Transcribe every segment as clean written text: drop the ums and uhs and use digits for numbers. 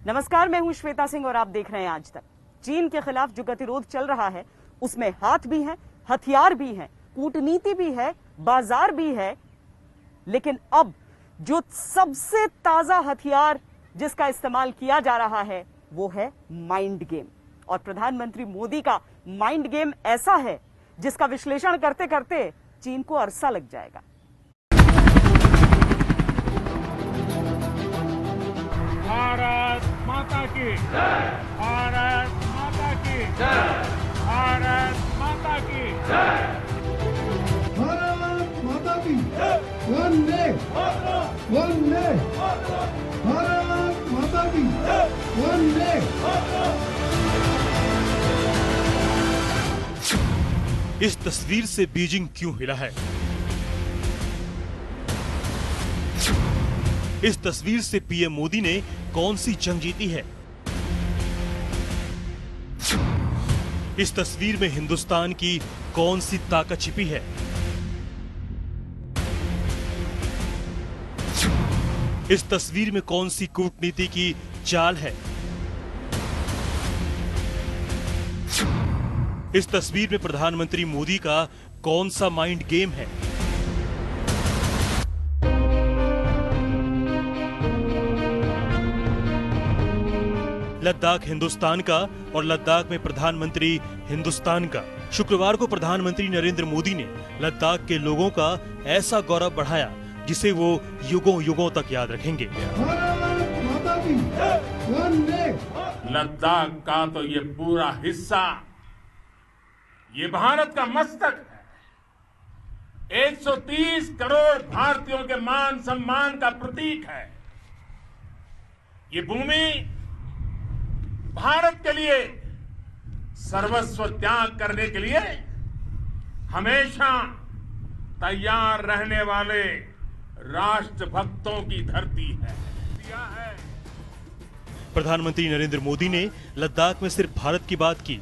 नमस्कार, मैं हूं श्वेता सिंह और आप देख रहे हैं आज तक। चीन के खिलाफ जो गतिरोध चल रहा है उसमें हाथ भी हैं, हथियार भी हैं, कूटनीति भी है, बाजार भी है, लेकिन अब जो सबसे ताजा हथियार जिसका इस्तेमाल किया जा रहा है वो है माइंड गेम। और प्रधानमंत्री मोदी का माइंड गेम ऐसा है जिसका विश्लेषण करते करते चीन को अरसा लग जाएगा। भारत माता की जय, भारत माता की जय, भारत माता की जय, भारत माता की वंदे वंदे, भारत माता की वंदे। इस तस्वीर से बीजिंग क्यों हिला है? इस तस्वीर से पीएम मोदी ने कौन सी जंग जीती है? इस तस्वीर में हिंदुस्तान की कौन सी ताकत छिपी है? इस तस्वीर में कौन सी कूटनीति की चाल है? इस तस्वीर में प्रधानमंत्री मोदी का कौन सा माइंड गेम है? लद्दाख हिंदुस्तान का और लद्दाख में प्रधानमंत्री हिंदुस्तान का। शुक्रवार को प्रधानमंत्री नरेंद्र मोदी ने लद्दाख के लोगों का ऐसा गौरव बढ़ाया जिसे वो युगों युगों तक याद रखेंगे। लद्दाख का तो ये पूरा हिस्सा ये भारत का मस्तक है, 130 करोड़ भारतीयों के मान सम्मान का प्रतीक है। ये भूमि भारत के लिए सर्वस्व त्याग करने के लिए हमेशा तैयार रहने वाले राष्ट्रभक्तों की धरती है। प्रधानमंत्री नरेंद्र मोदी ने लद्दाख में सिर्फ भारत की बात की,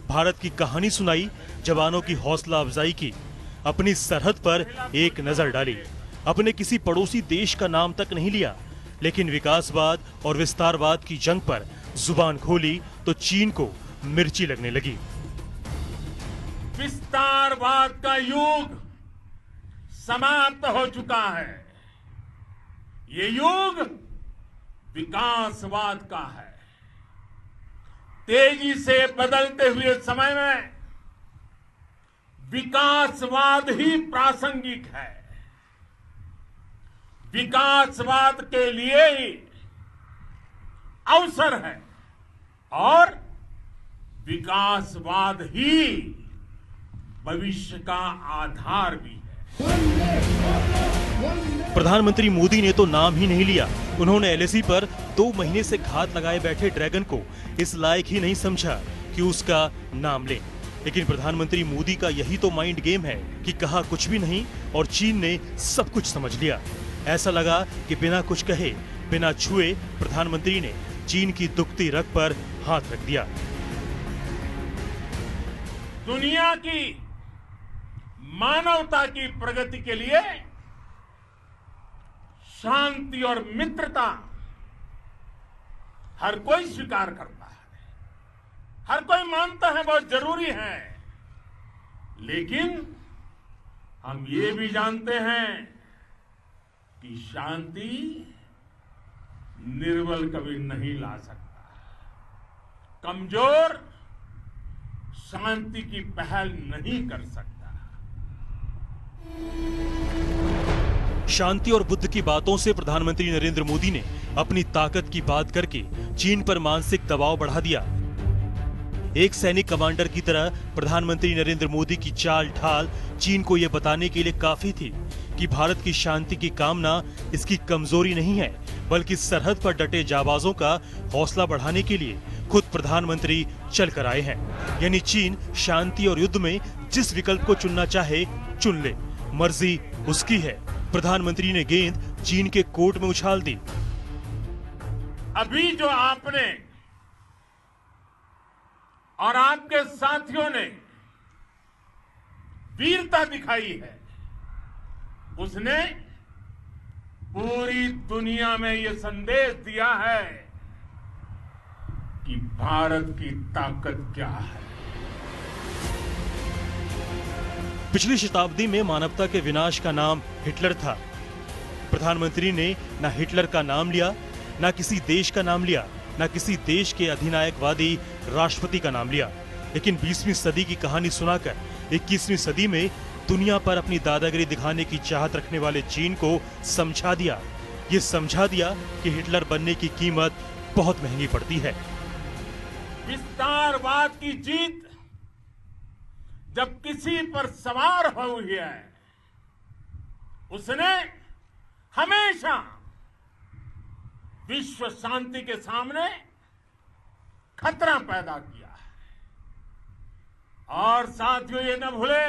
भारत की कहानी सुनाई, जवानों की हौसला अफजाई की, अपनी सरहद पर एक नजर डाली। अपने किसी पड़ोसी देश का नाम तक नहीं लिया, लेकिन विकासवाद और विस्तारवाद की जंग पर जुबान खोली तो चीन को मिर्ची लगने लगी। विस्तारवाद का युग समाप्त हो चुका है। ये युग विकासवाद का है। तेजी से बदलते हुए समय में विकासवाद ही प्रासंगिक है। विकासवाद के लिए ही अवसर है और विकासवाद ही भविष्य का आधार भी है। प्रधानमंत्री मोदी ने तो नाम ही नहीं लिया। उन्होंने एलएसी पर 2 महीने से घात लगाए बैठे ड्रैगन को इस लायक ही नहीं समझा कि उसका नाम ले। लेकिन प्रधानमंत्री मोदी का यही तो माइंड गेम है कि कहा कुछ भी नहीं और चीन ने सब कुछ समझ लिया। ऐसा लगा कि बिना कुछ कहे, बिना छुए प्रधानमंत्री ने चीन की दुखती रग पर हाथ रख दिया। दुनिया की मानवता की प्रगति के लिए शांति और मित्रता हर कोई स्वीकार करता है, हर कोई मानता है बहुत जरूरी है। लेकिन हम ये भी जानते हैं कि शांति निर्बल कभी नहीं ला सकता। कमजोर शांति की पहल नहीं कर सकता। शांति और बुद्ध की बातों से प्रधानमंत्री नरेंद्र मोदी ने अपनी ताकत की बात करके चीन पर मानसिक दबाव बढ़ा दिया। एक सैनिक कमांडर की तरह प्रधानमंत्री नरेंद्र मोदी की चाल ढाल चीन को यह बताने के लिए काफी थी कि भारत की शांति की कामना इसकी कमजोरी नहीं है, बल्कि सरहद पर डटे जाबाजों का हौसला बढ़ाने के लिए खुद प्रधानमंत्री चल कर आए हैं। यानी चीन शांति और युद्ध में जिस विकल्प को चुनना चाहे चुन ले, मर्जी उसकी है। प्रधानमंत्री ने गेंद चीन के कोर्ट में उछाल दी। अभी जो आपने और आपके साथियों ने वीरता दिखाई है, उसने पूरी दुनिया में ये संदेश दिया है कि भारत की ताकत क्या है। पिछली शताब्दी में मानवता के विनाश का नाम हिटलर था। प्रधानमंत्री ने न हिटलर का नाम लिया, न किसी देश का नाम लिया, न किसी देश के अधिनायकवादी राष्ट्रपति का नाम लिया। लेकिन 20वीं सदी की कहानी सुनाकर 21वीं सदी में दुनिया पर अपनी दादागिरी दिखाने की चाहत रखने वाले चीन को समझा दिया। ये समझा दिया कि हिटलर बनने की कीमत बहुत महंगी पड़ती है। विस्तारवाद की जीत जब किसी पर सवार हुई है, उसने हमेशा विश्व शांति के सामने खतरा पैदा किया है। और साथियों, ये न भूले,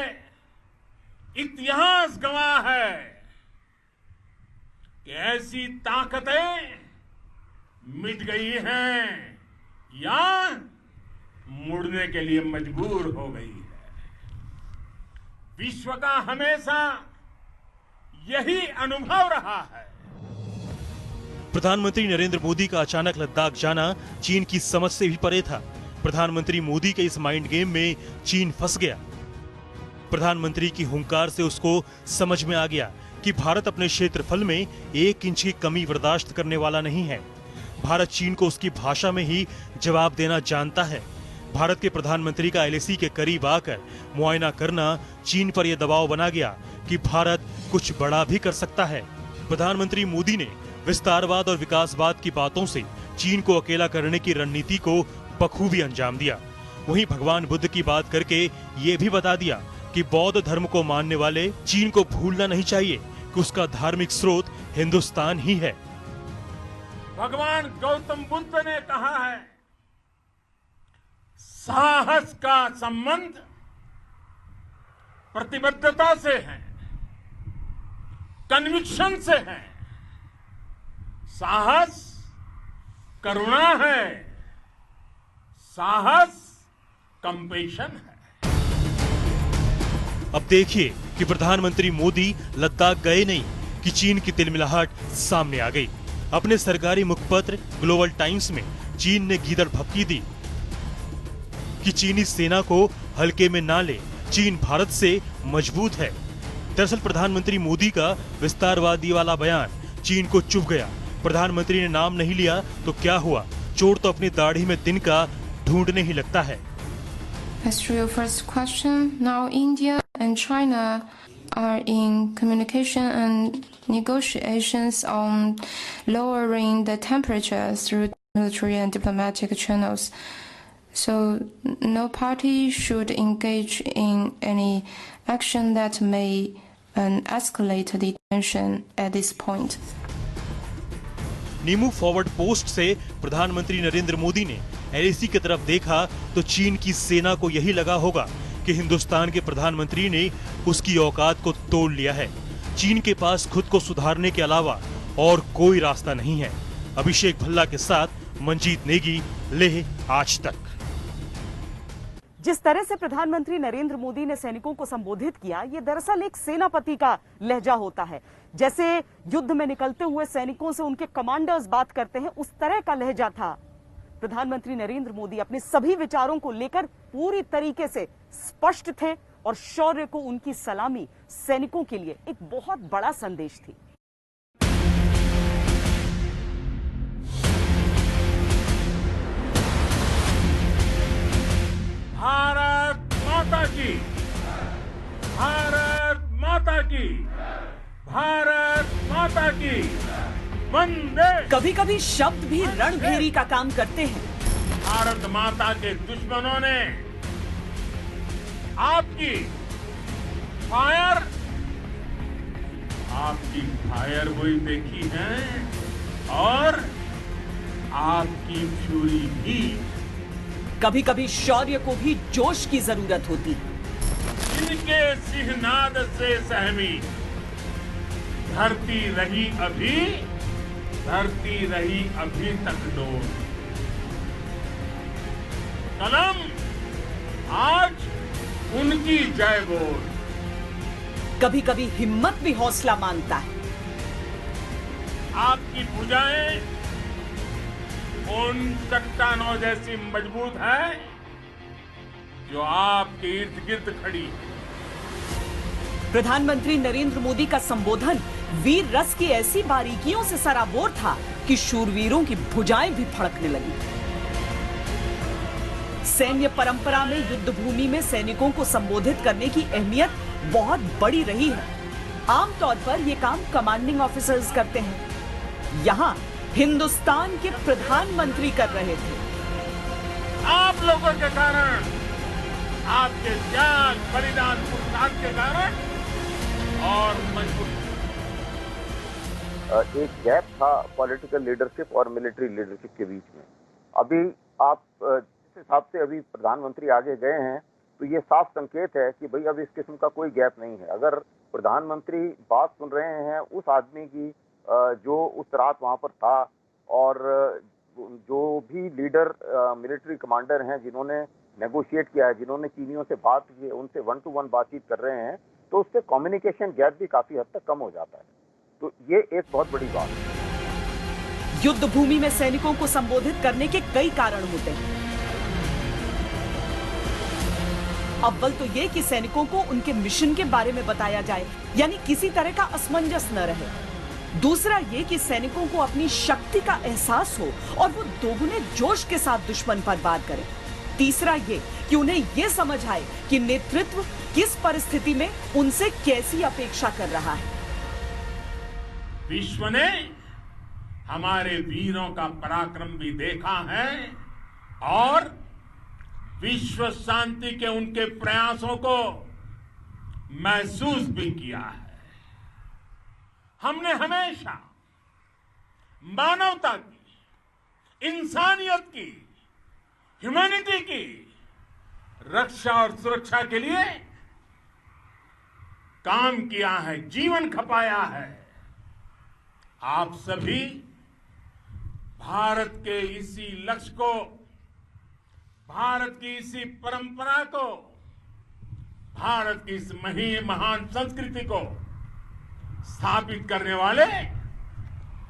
इतिहास गवाह है कि ऐसी ताकतें मिट गई हैं या मुड़ने के लिए मजबूर हो गई है। विश्व का हमेशा यही अनुभव रहा है। प्रधानमंत्री नरेंद्र मोदी का अचानक लद्दाख जाना चीन की समझ से भी परे था। प्रधानमंत्री मोदी के इस माइंड गेम में चीन फंस गया। प्रधानमंत्री की हुंकार से उसको समझ में आ गया कि भारत अपने क्षेत्रफल में 1 इंच की कमी बर्दाश्त करने वाला नहीं है। भारत चीन को उसकी भाषा में ही जवाब देना जानता है। भारत के प्रधानमंत्री का LAC के करीब आकर मुआयना करना चीन पर यह दबाव बना गया कि भारत कुछ बड़ा भी कर सकता है। प्रधानमंत्री मोदी ने विस्तारवाद और विकासवाद की बातों से चीन को अकेला करने की रणनीति को बखूबी अंजाम दिया। वहीं भगवान बुद्ध की बात करके ये भी बता दिया कि बौद्ध धर्म को मानने वाले चीन को भूलना नहीं चाहिए कि उसका धार्मिक स्रोत हिंदुस्तान ही है। भगवान गौतम बुद्ध ने कहा है, साहस का संबंध प्रतिबद्धता से है, कन्विक्शन से है। साहस करुणा है, साहस कंपेशन है। अब देखिए कि प्रधानमंत्री मोदी लद्दाख गए नहीं कि चीन की तिलमिलाहट सामने आ गई। अपने सरकारी मुखपत्र ग्लोबल टाइम्स में चीन ने गीदड़ भभकी दी कि चीनी सेना को हल्के में ना ले, चीन भारत से मजबूत है। दरअसल प्रधानमंत्री मोदी का विस्तारवादी वाला बयान चीन को चुभ गया। प्रधानमंत्री ने नाम नहीं लिया तो क्या हुआ, चोर तो अपनी दाढ़ी में तिनका ढूंढने ही लगता है। As to your first question, now India and China are in communication and negotiations on lowering the temperature through military and diplomatic channels. So no party should engage in any action that may escalate the tension at this point. नीमू forward post से प्रधानमंत्री नरेंद्र मोदी ने LAC की तरफ देखा तो चीन की सेना को यही लगा होगा कि हिंदुस्तान के प्रधानमंत्री ने उसकी औकात को तोड़ लिया है। चीन के पास खुद को सुधारने के अलावा और कोई रास्ता नहीं है। अभिषेक भल्ला के साथ मंजीत नेगी, लेह आज तक। जिस तरह से प्रधानमंत्री नरेंद्र मोदी ने सैनिकों को संबोधित किया, ये दरअसल एक सेनापति का लहजा होता है। जैसे युद्ध में निकलते हुए सैनिकों से उनके कमांडर्स बात करते हैं, उस तरह का लहजा था। प्रधानमंत्री नरेंद्र मोदी अपने सभी विचारों को लेकर पूरी तरीके से स्पष्ट थे और शौर्य को उनकी सलामी सैनिकों के लिए एक बहुत बड़ा संदेश थी। भारत माता की, भारत माता की, भारत माता की, वंदे। कभी कभी शब्द भी रणभेरी का काम करते हैं। भारत माता के दुश्मनों ने आपकी फायर हुई देखी है और आपकी फ्यूरी भी। कभी कभी शौर्य को भी जोश की जरूरत होती है। इनके सिंहनाद से सहमी धरती रही अभी तक डोर। कलम आज उनकी जय बोल। कभी कभी हिम्मत भी हौसला मांगता है। आपकी भुजाएं उन चट्टानों जैसी मजबूत है जो आपके इर्द गिर्द खड़ी है। प्रधानमंत्री नरेंद्र मोदी का संबोधन वीर रस की ऐसी बारीकियों से सराबोर था कि शूरवीरों की भुजाएं भी फड़कने लगी। सैन्य परंपरा में युद्ध भूमि में सैनिकों को संबोधित करने की अहमियत बहुत बड़ी रही है। आमतौर पर यह काम कमांडिंग ऑफिसर्स करते हैं। यहाँ हिंदुस्तान के प्रधानमंत्री कर रहे थे। आप लोगों के कारण, आपके त्याग, बलिदान, पुरुषार्थ के कारण और मजबूत एक गैप था पॉलिटिकल लीडरशिप और मिलिट्री लीडरशिप के बीच में। अभी आप जिस हिसाब से अभी प्रधानमंत्री आगे गए हैं तो ये साफ संकेत है कि भाई अब इस किस्म का कोई गैप नहीं है। अगर प्रधानमंत्री बात सुन रहे हैं उस आदमी की जो उस रात वहां पर था, और जो भी लीडर मिलिट्री कमांडर हैं जिन्होंने नेगोशिएट किया है, जिन्होंने चीनियों से बात की है, उनसे 1-to-1 बातचीत कर रहे हैं, तो उससे कम्युनिकेशन गैप भी काफी हद तक कम हो जाता है। तो ये एक बहुत बड़ी बात है। युद्ध भूमि में सैनिकों को संबोधित करने के कई कारण होते हैं। अव्वल तो ये कि सैनिकों को उनके मिशन के बारे में बताया जाए, यानी किसी तरह का असमंजस न रहे। दूसरा ये कि सैनिकों को अपनी शक्ति का एहसास हो और वो दोगुने जोश के साथ दुश्मन पर वार करें। तीसरा ये कि उन्हें ये समझ आए कि नेतृत्व किस परिस्थिति में उनसे कैसी अपेक्षा कर रहा है। विश्व ने हमारे वीरों का पराक्रम भी देखा है और विश्व शांति के उनके प्रयासों को महसूस भी किया है। हमने हमेशा मानवता की, इंसानियत की, ह्यूमैनिटी की रक्षा और सुरक्षा के लिए काम किया है, जीवन खपाया है। आप सभी भारत के इसी लक्ष्य को, भारत की इसी परंपरा को, भारत की इस महान संस्कृति को स्थापित करने वाले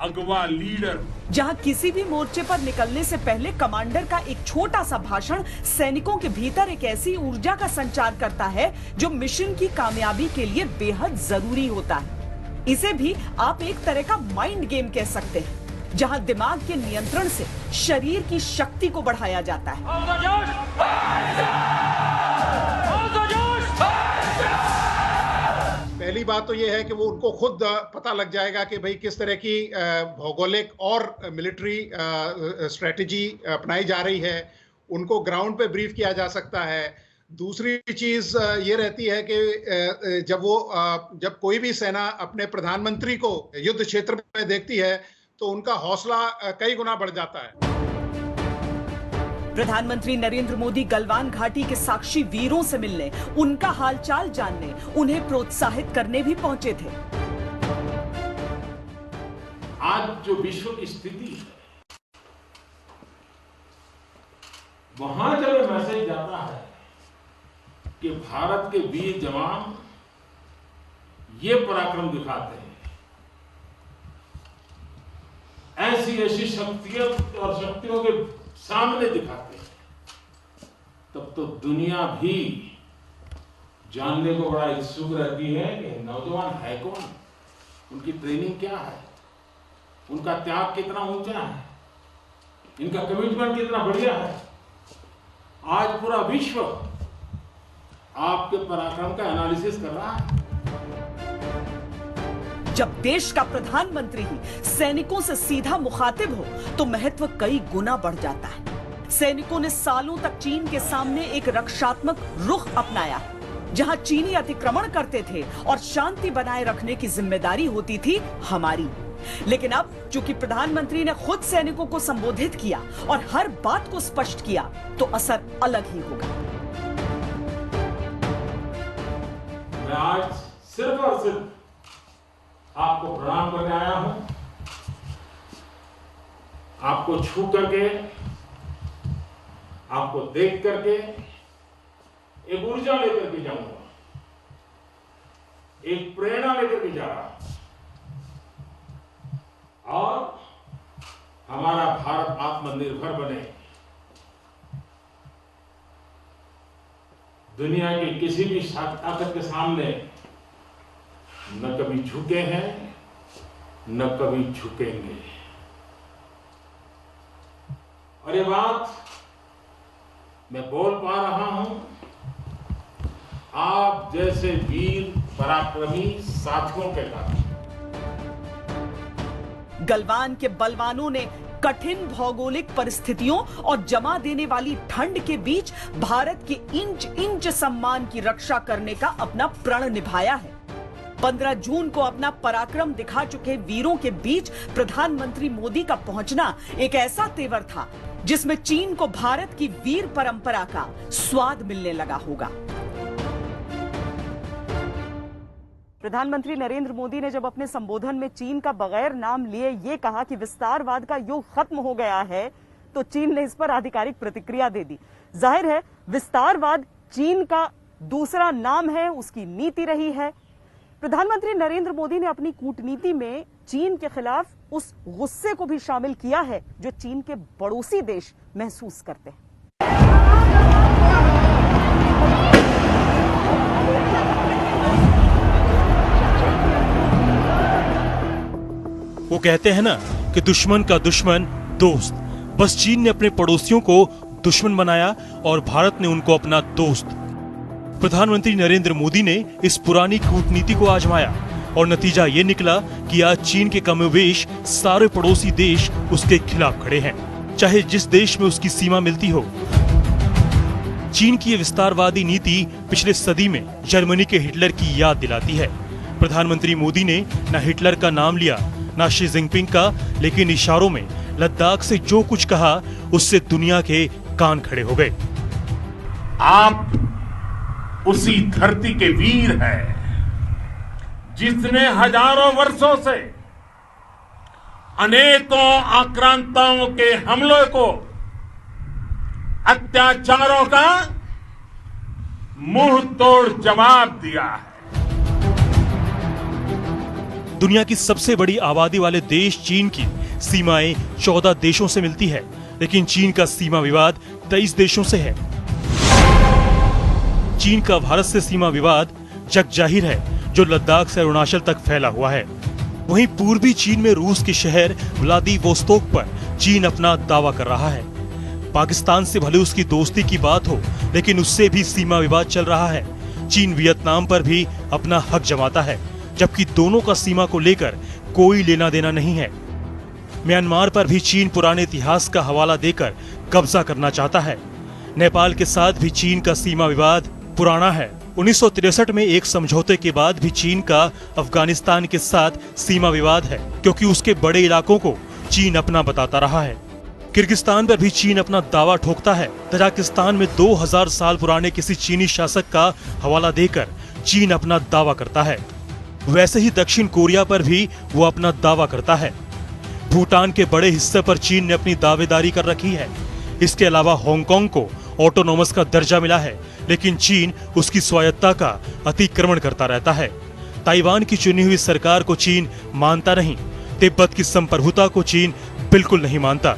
अगवा लीडर। जहां किसी भी मोर्चे पर निकलने से पहले कमांडर का एक छोटा सा भाषण सैनिकों के भीतर एक ऐसी ऊर्जा का संचार करता है जो मिशन की कामयाबी के लिए बेहद जरूरी होता है। इसे भी आप एक तरह का माइंड गेम कह सकते हैं, जहां दिमाग के नियंत्रण से शरीर की शक्ति को बढ़ाया जाता है। पहली बात तो यह है कि वो उनको खुद पता लग जाएगा कि भाई किस तरह की भौगोलिक और मिलिट्री स्ट्रेटजी अपनाई जा रही है। उनको ग्राउंड पे ब्रीफ किया जा सकता है। दूसरी चीज ये रहती है कि जब कोई भी सेना अपने प्रधानमंत्री को युद्ध क्षेत्र में देखती है तो उनका हौसला कई गुना बढ़ जाता है। प्रधानमंत्री नरेंद्र मोदी गलवान घाटी के साक्षी वीरों से मिलने, उनका हालचाल जानने, उन्हें प्रोत्साहित करने भी पहुंचे थे। आज जो विश्व की स्थिति है, वहां जब ये मैसेज जाता है कि भारत के वीर जवान ये पराक्रम दिखाते हैं, ऐसी शक्तियों के सामने दिखाते हैं, तब तो दुनिया भी जानने को बड़ा इच्छुक रहती है कि नौजवान है कौन, उनकी ट्रेनिंग क्या है, उनका त्याग कितना ऊंचा है, इनका कमिटमेंट कितना बढ़िया है। आज पूरा विश्व आपके पराक्रम का एनालिसिस कर रहा है। जब देश का प्रधानमंत्री ही सैनिकों से सीधा मुखातिब हो तो महत्व कई गुना बढ़ जाता है। सैनिकों ने सालों तक चीन के सामने एक रक्षात्मक रुख अपनाया, जहां चीनी अतिक्रमण करते थे और शांति बनाए रखने की जिम्मेदारी होती थी हमारी। लेकिन अब चूंकि प्रधानमंत्री ने खुद सैनिकों को संबोधित किया और हर बात को स्पष्ट किया, तो असर अलग ही होगा। मैं आज सिर्फ और सिर्फ आपको प्रणाम करने आया हूं, आपको छू करके, आपको देख करके एक ऊर्जा लेकर के जाऊंगा, एक प्रेरणा लेकर के जा रहा हूं। और हमारा भारत आत्मनिर्भर बने, दुनिया की किसी भी ताकत के सामने न कभी झुके हैं न कभी झुकेंगे। और ये बात मैं बोल पा रहा हूं आप जैसे वीर पराक्रमी साथियों के कारण। गलवान के बलवानों ने कठिन भौगोलिक परिस्थितियों और जमा देने वाली ठंड के बीच भारत के इंच इंच सम्मान की रक्षा करने का अपना प्रण निभाया है। 15 जून को अपना पराक्रम दिखा चुके वीरों के बीच प्रधानमंत्री मोदी का पहुंचना एक ऐसा तेवर था जिसमें चीन को भारत की वीर परंपरा का स्वाद मिलने लगा होगा। प्रधानमंत्री नरेंद्र मोदी ने जब अपने संबोधन में चीन का बगैर नाम लिए ये कहा कि विस्तारवाद का युग खत्म हो गया है, तो चीन ने इस पर आधिकारिक प्रतिक्रिया दे दी। जाहिर है विस्तारवाद चीन का दूसरा नाम है, उसकी नीति रही है। प्रधानमंत्री नरेंद्र मोदी ने अपनी कूटनीति में चीन के खिलाफ उस गुस्से को भी शामिल किया है जो चीन के पड़ोसी देश महसूस करते हैं। वो कहते हैं ना कि दुश्मन का दुश्मन दोस्त। बस चीन ने अपने पड़ोसियों को दुश्मन बनाया और भारत ने उनको अपना दोस्त। प्रधानमंत्री नरेंद्र मोदी ने इस पुरानी कूटनीति को आजमाया और नतीजा ये निकला कि आज चीन के कमोबेश सारे पड़ोसी देश उसके खिलाफ खड़े हैं, चाहे जिस देश में उसकी सीमा मिलती हो। चीन की ये विस्तारवादी नीति पिछले सदी में जर्मनी के हिटलर की याद दिलाती है। प्रधानमंत्री मोदी ने न हिटलर का नाम लिया न शी जिनपिंग का, लेकिन इशारों में लद्दाख से जो कुछ कहा उससे दुनिया के कान खड़े हो गए। आप उसी धरती के वीर हैं जिसने हजारों वर्षों से अनेकों आक्रांताओं के हमलों को, अत्याचारों का मुंह तोड़ जवाब दिया है। दुनिया की सबसे बड़ी आबादी वाले देश चीन की सीमाएं 14 देशों से मिलती है, लेकिन चीन का सीमा विवाद 23 देशों से है। चीन का भारत से सीमा विवाद जग जाहिर है, जो लद्दाख से अरुणाचल तक फैला हुआ है। वहीं पूर्वी चीन में रूस के शहर व्लादिवोस्तोक पर चीन अपना दावा कर रहा है। पाकिस्तान से भले उसकी दोस्ती की बात हो, लेकिन उससे भी सीमा विवाद चल रहा है। चीन वियतनाम पर भी अपना हक जमाता है, जबकि दोनों का सीमा को लेकर कोई लेना देना नहीं है। म्यांमार पर भी चीन पुराने इतिहास का हवाला देकर कब्जा करना चाहता है। नेपाल के साथ भी चीन का सीमा विवाद पुराना है। 1963 में एक समझौते के बाद भी चीन का अफगानिस्तान के साथ सीमा विवाद है, क्योंकि उसके बड़े इलाकों को चीन अपना बताता रहा है। किर्गिस्तान पर भी चीन अपना दावा ठोकता है। तजाकिस्तान में 2000 साल पुराने किसी चीनी शासक का हवाला देकर चीन अपना दावा करता है। वैसे ही दक्षिण कोरिया पर भी वो अपना दावा करता है। भूटान के बड़े हिस्से पर चीन ने अपनी दावेदारी कर रखी है। इसके अलावा हांगकांग को ऑटोनोमस का दर्जा मिला है, लेकिन चीन उसकी स्वायत्तता का अतिक्रमण करता रहता है। ताइवान की चुनी हुई सरकार को चीन मानता नहीं। तिब्बत की संप्रभुता को चीन बिल्कुल नहीं मानता।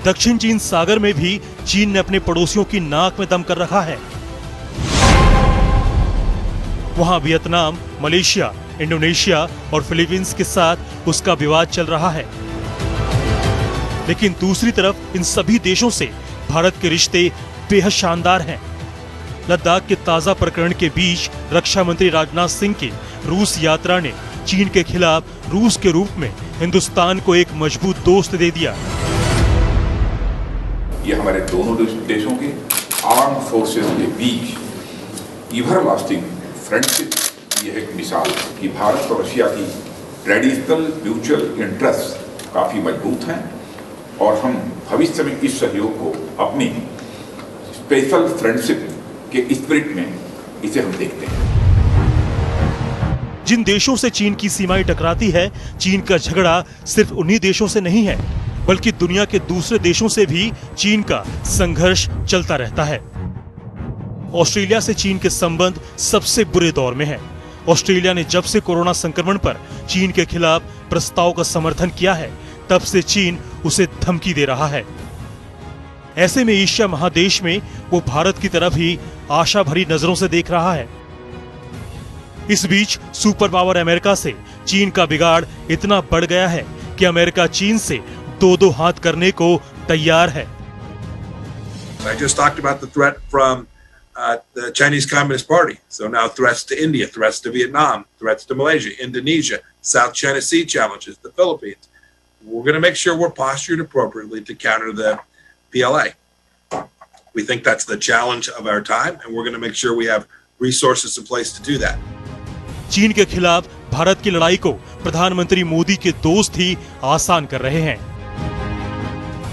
दक्षिण चीन सागर में भी चीन ने अपने पड़ोसियों की नाक में दम कर रखा है। वहां वियतनाम, मलेशिया, इंडोनेशिया और फिलीपींस के साथ उसका विवाद चल रहा है। लेकिन दूसरी तरफ इन सभी देशों से भारत के रिश्ते बेहद शानदार हैं। लद्दाख के ताजा प्रकरण के बीच रक्षा मंत्री राजनाथ सिंह की रूस यात्रा ने चीन के खिलाफ रूस के रूप में हिंदुस्तान को एक मजबूत दोस्त दे दिया। ये हमारे दोनों देशों के आर्म फोर्सेस के बीच एवरलास्टिंग फ्रेंडशिप ये एक मिसाल है कि भारत और रशिया की ट्रेडिशनल म्यूचुअल इंटरेस्ट काफी मजबूत हैं और हम भविष्य में इस सहयोग को अपनी स्पेशल फ्रेंडशिप के स्पिरिट में इसे हम देखते हैं। जिन देशों से चीन की सीमाएं टकराती है, चीन का झगड़ा सिर्फ उन्हीं देशों से नहीं है, बल्कि दुनिया के दूसरे देशों से भी चीन का संघर्ष चलता रहता है। ऑस्ट्रेलिया से चीन के संबंध सबसे बुरे दौर में है। ऑस्ट्रेलिया ने जब से कोरोना संक्रमण पर चीन के खिलाफ प्रस्ताव का समर्थन किया है, तब से चीन उसे धमकी दे रहा है। ऐसे में एशिया महादेश में वो भारत की तरफ ही आशा भरी नजरों से देख रहा है। इस बीच सुपर पावर अमेरिका से चीन का बिगाड़ इतना बढ़ गया है कि अमेरिका चीन से दो हाथ करने को तैयार है। I just talked about the threat from the Chinese Communist Party. So now threats to India, threats to Vietnam, threats to Malaysia, Indonesia, South China Sea challenges, the Philippines. We're going to make sure we're postured appropriately to counter the PLA. We think that's the challenge of our time, and we're going to make sure we have resources in place to do that. चीन के खिलाफ भारत की लड़ाई को प्रधानमंत्री मोदी के दोस्त ही आसान कर रहे हैं।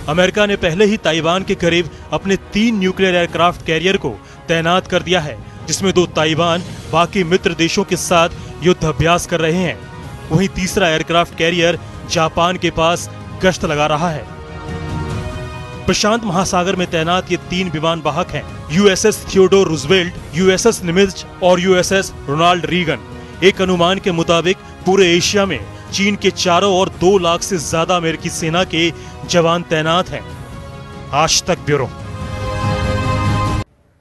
अमेरिका ने पहले ही ताइवान के करीब अपने 3 न्यूक्लियर एयरक्राफ्ट कैरियर को तैनात कर दिया है, जिसमें 2 ताइवान बाकी मित्र देशों के साथ युद्ध अभ्यास कर रहे हैं। वहीं तीसरा एयरक्राफ्ट कैरियर जापान के पास गश्त लगा रहा है। प्रशांत महासागर में तैनात ये 3 विमान वाहक हैं, यूएसएस थियोडोर रूजवेल्ट, यूएसएस निमित्ज और यूएसएस रोनाल्ड रीगन। एक अनुमान के मुताबिक पूरे एशिया में चीन के चारों ओर 2 लाख से ज्यादा अमेरिकी सेना के जवान तैनात हैं। आज तक ब्यूरो।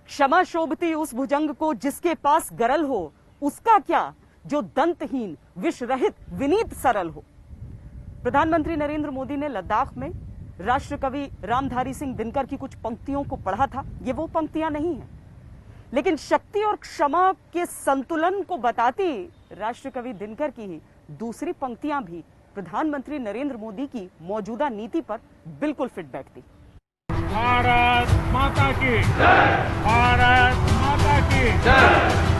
क्षमा शोभती उस भुजंग को जिसके पास गरल हो, उसका क्या जो दंतहीन विष रहित विनीत सरल हो। प्रधानमंत्री नरेंद्र मोदी ने लद्दाख में राष्ट्र कवि रामधारी सिंह दिनकर की कुछ पंक्तियों को पढ़ा था। ये वो पंक्तियां नहीं हैं, लेकिन शक्ति और क्षमा के संतुलन को बताती राष्ट्र कवि दिनकर की ही दूसरी पंक्तियां भी प्रधानमंत्री नरेंद्र मोदी की मौजूदा नीति पर बिल्कुल फिट बैठती। भारत माता की जय, भारत माता की जय,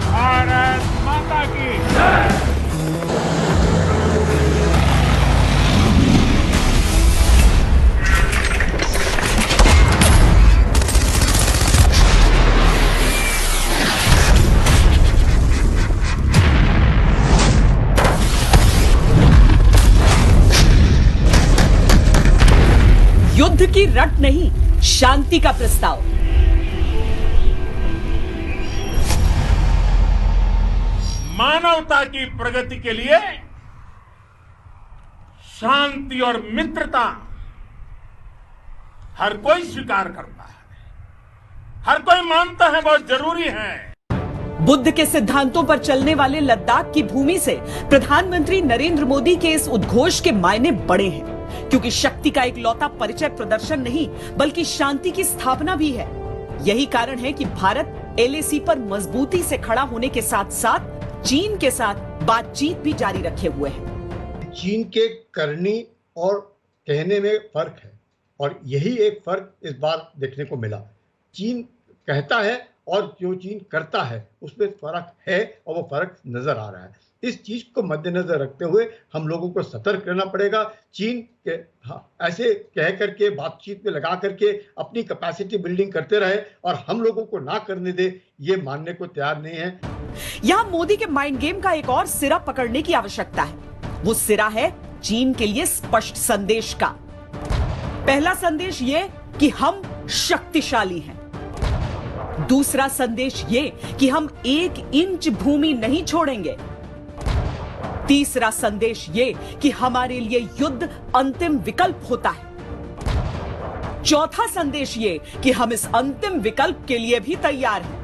भारत माता की जय। युद्ध की रट नहीं, शांति का प्रस्ताव। मानवता की प्रगति के लिए शांति और मित्रता हर कोई स्वीकार करता है, हर कोई मानता है बहुत जरूरी है। बुद्ध के सिद्धांतों पर चलने वाले लद्दाख की भूमि से प्रधानमंत्री नरेंद्र मोदी के इस उद्घोष के मायने बड़े हैं, क्योंकि शक्ति का एक लौता परिचय प्रदर्शन नहीं बल्कि शांति की स्थापना भी है। यही कारण है कि भारत एलएसी पर मजबूती से खड़ा होने के साथ साथ चीन के साथ बातचीत भी जारी रखे हुए है। चीन के करनी और कहने में फर्क है, और यही एक फर्क इस बार देखने को मिला। चीन कहता है और जो चीन करता है उसमें फर्क है, और वो फर्क नजर आ रहा है। इस चीज को मद्देनजर रखते हुए हम लोगों को सतर्क रहना पड़ेगा। चीन के ऐसे कह करके बातचीत में लगा करके अपनी कैपेसिटी बिल्डिंग करते रहे और हम लोगों को ना करने दे, ये मानने को तैयार नहीं है। यहां मोदी के माइंड गेम का एक और सिरा पकड़ने की आवश्यकता है। वो सिरा है चीन के लिए स्पष्ट संदेश का। पहला संदेश ये कि हम शक्तिशाली हैं। दूसरा संदेश ये कि हम 1 इंच भूमि नहीं छोड़ेंगे। तीसरा संदेश ये कि हमारे लिए युद्ध अंतिम विकल्प होता है। चौथा संदेश ये कि हम इस अंतिम विकल्प के लिए भी तैयार हैं।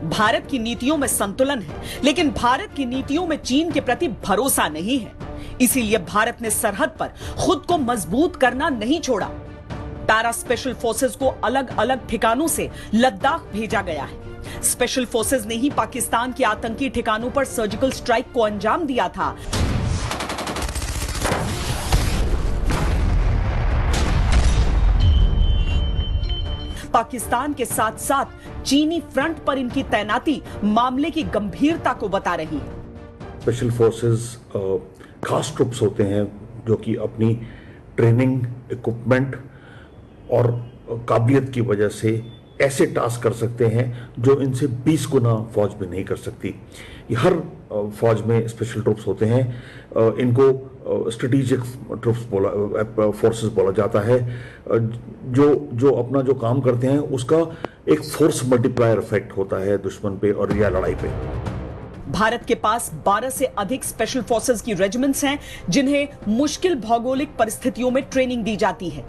भारत की नीतियों में संतुलन है, लेकिन भारत की नीतियों में चीन के प्रति भरोसा नहीं है। इसीलिए भारत ने सरहद पर खुद को मजबूत करना नहीं छोड़ा। पैरा स्पेशल फोर्सेस को अलग अलग ठिकानों से लद्दाख भेजा गया है। स्पेशल फोर्सेस ने ही पाकिस्तान के आतंकी ठिकानों पर सर्जिकल स्ट्राइक को अंजाम दिया था। पाकिस्तान के साथ साथ चीनी फ्रंट पर इनकी तैनाती मामले की गंभीरता को बता रही है। स्पेशल फोर्सेस खास ट्रुप्स होते हैं जो कि अपनी ट्रेनिंग, इक्विपमेंट और काबिलियत की वजह से ऐसे टास्क कर सकते हैं जो इनसे 20 गुना फौज में नहीं कर सकती। ये हर फौज में स्पेशल ट्रुप्स होते हैं। इनको स्ट्रेटेजिक ट्रुप्स फोर्सेस बोला जाता है, जो अपना जो काम करते हैं उसका एक फोर्स मल्टीप्लायर इफेक्ट होता है दुश्मन पे और या लड़ाई पे। भारत के पास 12 से अधिक स्पेशल फोर्सेस की रेजिमेंट्स हैं, जिन्हें मुश्किल भौगोलिक परिस्थितियों में ट्रेनिंग दी जाती है।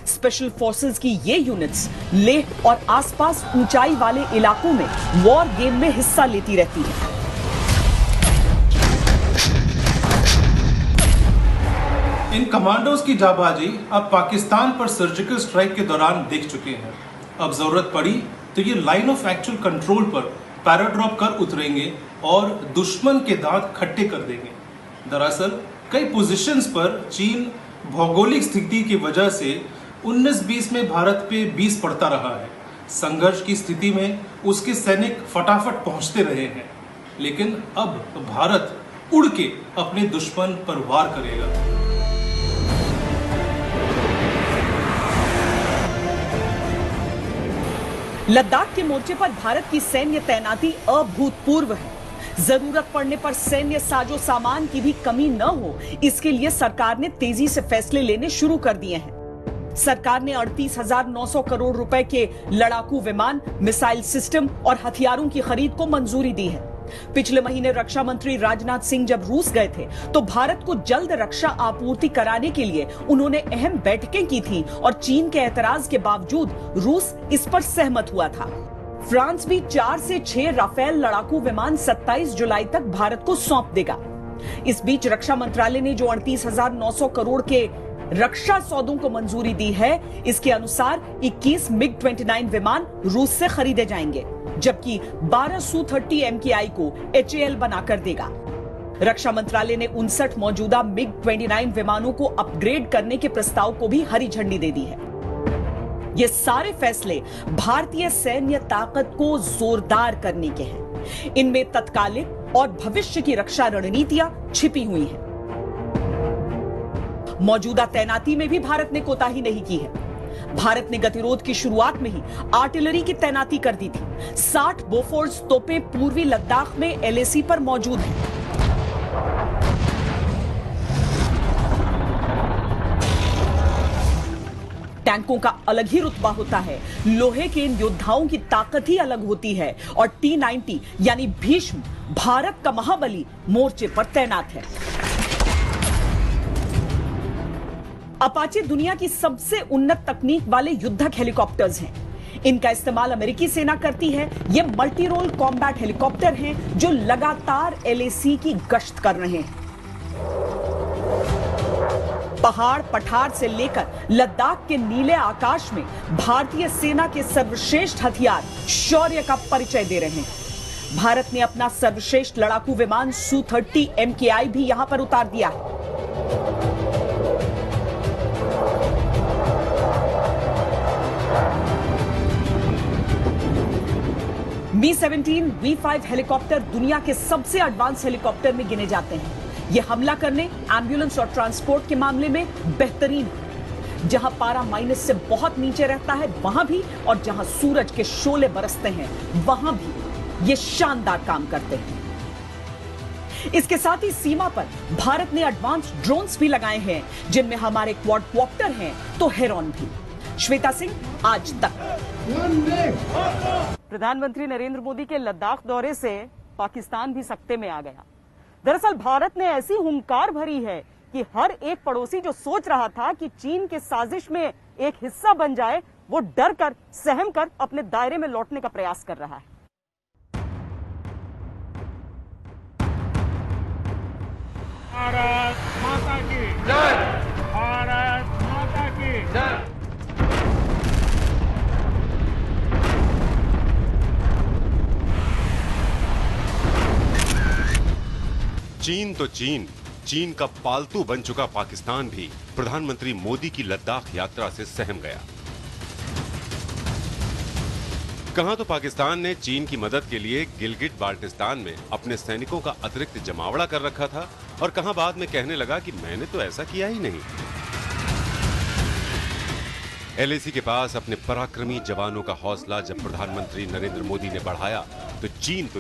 स्पेशल फोर्सेस की ये यूनिट्स लेह और आसपास ऊंचाई वाले इलाकों में वॉर गेम में हिस्सा लेती रहती है। इन कमांडोज की जाबाजी अब पाकिस्तान पर सर्जिकल स्ट्राइक के दौरान देख चुके हैं। अब जरूरत पड़ी तो ये लाइन ऑफ एक्चुअल कंट्रोल पर पैराड्रॉप कर उतरेंगे और दुश्मन के दांत खट्टे कर देंगे। दरअसल कई पोजीशंस पर चीन भौगोलिक स्थिति की वजह से 19-20 में भारत पे 20 पड़ता रहा है। संघर्ष की स्थिति में उसके सैनिक फटाफट पहुंचते रहे हैं, लेकिन अब भारत उड़ के अपने दुश्मन पर वार करेगा। लद्दाख के मोर्चे पर भारत की सैन्य तैनाती अभूतपूर्व है। जरूरत पड़ने पर सैन्य साजो सामान की भी कमी न हो, इसके लिए सरकार ने तेजी से फैसले लेने शुरू कर दिए हैं। सरकार ने 38,900 करोड़ रुपए के लड़ाकू विमान, मिसाइल सिस्टम और हथियारों की खरीद को मंजूरी दी है। पिछले महीने रक्षा मंत्री राजनाथ सिंह जब रूस गए थे, तो भारत को जल्द रक्षा आपूर्ति कराने के लिए उन्होंने अहम बैठकें की थी और चीन के एतराज के बावजूद रूस इस पर सहमत हुआ था। फ्रांस भी 4 से 6 राफेल लड़ाकू विमान 27 जुलाई तक भारत को सौंप देगा। इस बीच रक्षा मंत्रालय ने जो 38,900 करोड़ के रक्षा सौदों को मंजूरी दी है, इसके अनुसार 21 मिग-29 विमान रूस से खरीदे जाएंगे, जबकि 12 Su-30 MKI को HAL बनाकर देगा। रक्षा मंत्रालय ने 59 मौजूदा मिग-29 विमानों को अपग्रेड करने के प्रस्ताव को भी हरी झंडी दे दी है। ये सारे फैसले भारतीय सैन्य ताकत को जोरदार करने के हैं। इनमें तत्कालिक और भविष्य की रक्षा रणनीतियां छिपी हुई हैं। मौजूदा तैनाती में भी भारत ने कोताही नहीं की है। भारत ने गतिरोध की शुरुआत में ही आर्टिलरी की तैनाती कर दी थी। 60 बोफोर्स तोपें पूर्वी लद्दाख में LAC पर मौजूद हैं। टैंकों का अलग ही रुतबा होता है। लोहे के इन योद्धाओं की ताकत ही अलग होती है और T-90 यानी भीष्म भारत का महाबली मोर्चे पर तैनात है। अपाचे दुनिया की सबसे उन्नत तकनीक वाले युद्धक हेलीकॉप्टर्स हैं। इनका इस्तेमाल अमेरिकी सेना करती है। ये मल्टी रोल कॉम्बैट हेलीकॉप्टर हैं जो लगातार LAC की गश्त कर रहे हैं। पहाड़ पठार से लेकर लद्दाख के नीले आकाश में भारतीय सेना के सर्वश्रेष्ठ हथियार शौर्य का परिचय दे रहे हैं। भारत ने अपना सर्वश्रेष्ठ लड़ाकू विमान Su-30 MKI भी यहां पर उतार दिया है। Mi-17, V5 हेलीकॉप्टर दुनिया के सबसे एडवांस हेलीकॉप्टर में गिने जाते हैं। ये हमला करने, एम्बुलेंस और ट्रांसपोर्ट के मामले में बेहतरीन है। जहां पारा माइनस से बहुत नीचे रहता है वहां भी, और जहां सूरज के शोले बरसते हैं वहां भी ये शानदार काम करते हैं। इसके साथ ही सीमा पर भारत ने एडवांस ड्रोन्स भी लगाए हैं, जिनमें हमारे क्वाडकॉप्टर हैं तो हेरॉन भी। श्वेता सिंह, आज तक। प्रधानमंत्री नरेंद्र मोदी के लद्दाख दौरे से पाकिस्तान भी सकते में आ गया। दरअसल भारत ने ऐसी हुंकार भरी है कि हर एक पड़ोसी जो सोच रहा था कि चीन के साजिश में एक हिस्सा बन जाए, वो डर कर, सहम कर अपने दायरे में लौटने का प्रयास कर रहा है। भारत माता की जय। भारत माता की जय। चीन तो चीन का पालतू बन चुका पाकिस्तान भी प्रधानमंत्री मोदी की लद्दाख यात्रा से सहम गया। कहां तो पाकिस्तान ने चीन की मदद के लिए गिलगिट बाल्टिस्तान में अपने सैनिकों का अतिरिक्त जमावड़ा कर रखा था, और कहां बाद में कहने लगा कि मैंने तो ऐसा किया ही नहीं। LAC के पास अपने पराक्रमी जवानों का हौसला जब प्रधानमंत्री नरेंद्र मोदी ने बढ़ाया, तो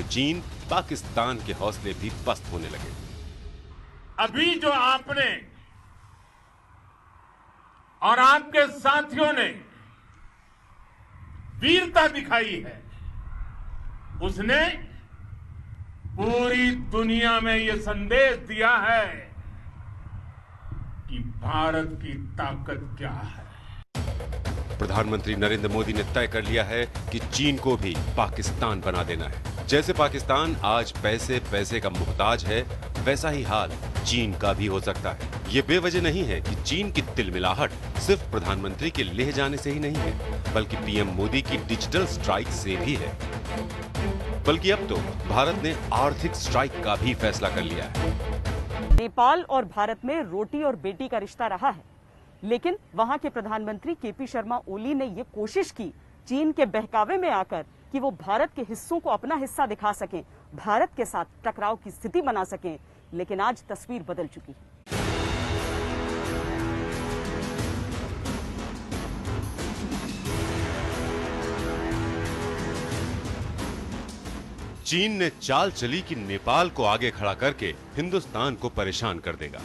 चीन पाकिस्तान के हौसले भी पस्त होने लगे। अभी जो आपने और आपके साथियों ने वीरता दिखाई है, उसने पूरी दुनिया में ये संदेश दिया है कि भारत की ताकत क्या है। प्रधानमंत्री नरेंद्र मोदी ने तय कर लिया है कि चीन को भी पाकिस्तान बना देना है। जैसे पाकिस्तान आज पैसे पैसे का मुहताज है, वैसा ही हाल चीन का भी हो सकता है। ये बेवजह नहीं है कि चीन की तिलमिलाहट सिर्फ प्रधानमंत्री के लेह जाने से ही नहीं है, बल्कि पीएम मोदी की डिजिटल स्ट्राइक से भी है। बल्कि अब तो भारत ने आर्थिक स्ट्राइक का भी फैसला कर लिया है। नेपाल और भारत में रोटी और बेटी का रिश्ता रहा है, लेकिन वहां के प्रधानमंत्री केपी शर्मा ओली ने यह कोशिश की चीन के बहकावे में आकर कि वो भारत के हिस्सों को अपना हिस्सा दिखा सकें, भारत के साथ टकराव की स्थिति बना सकें। लेकिन आज तस्वीर बदल चुकी है। चीन ने चाल चली कि नेपाल को आगे खड़ा करके हिंदुस्तान को परेशान कर देगा।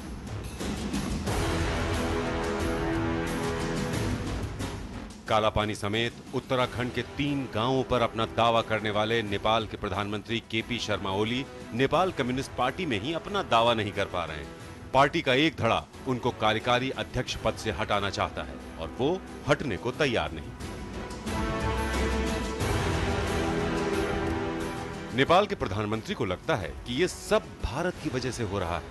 कालापानी समेत उत्तराखंड के 3 गांवों पर अपना दावा करने वाले नेपाल के प्रधानमंत्री KP Sharma Oli Nepal communist party में ही अपना दावा नहीं कर पा रहे हैं। पार्टी का एक धड़ा उनको कार्यकारी अध्यक्ष पद से हटाना चाहता है और वो हटने को तैयार नहीं। नेपाल के प्रधानमंत्री को लगता है कि ये सब भारत की वजह से हो रहा है,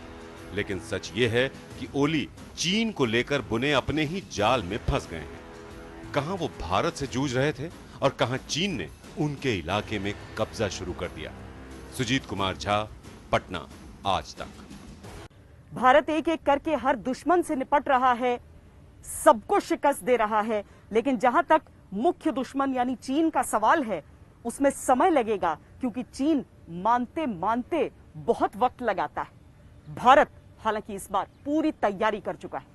लेकिन सच ये है कि ओली चीन को लेकर बुने अपने ही जाल में फंस गए हैं। कहां वो भारत से जूझ रहे थे और कहां चीन ने उनके इलाके में कब्जा शुरू कर दिया। सुजीत कुमार झा, पटना, आज तक। भारत एक एक करके हर दुश्मन से निपट रहा है, सबको शिकस्त दे रहा है, लेकिन जहां तक मुख्य दुश्मन यानी चीन का सवाल है, उसमें समय लगेगा, क्योंकि चीन मानते मानते बहुत वक्त लगाता है। भारत हालांकि इस बार पूरी तैयारी कर चुका है।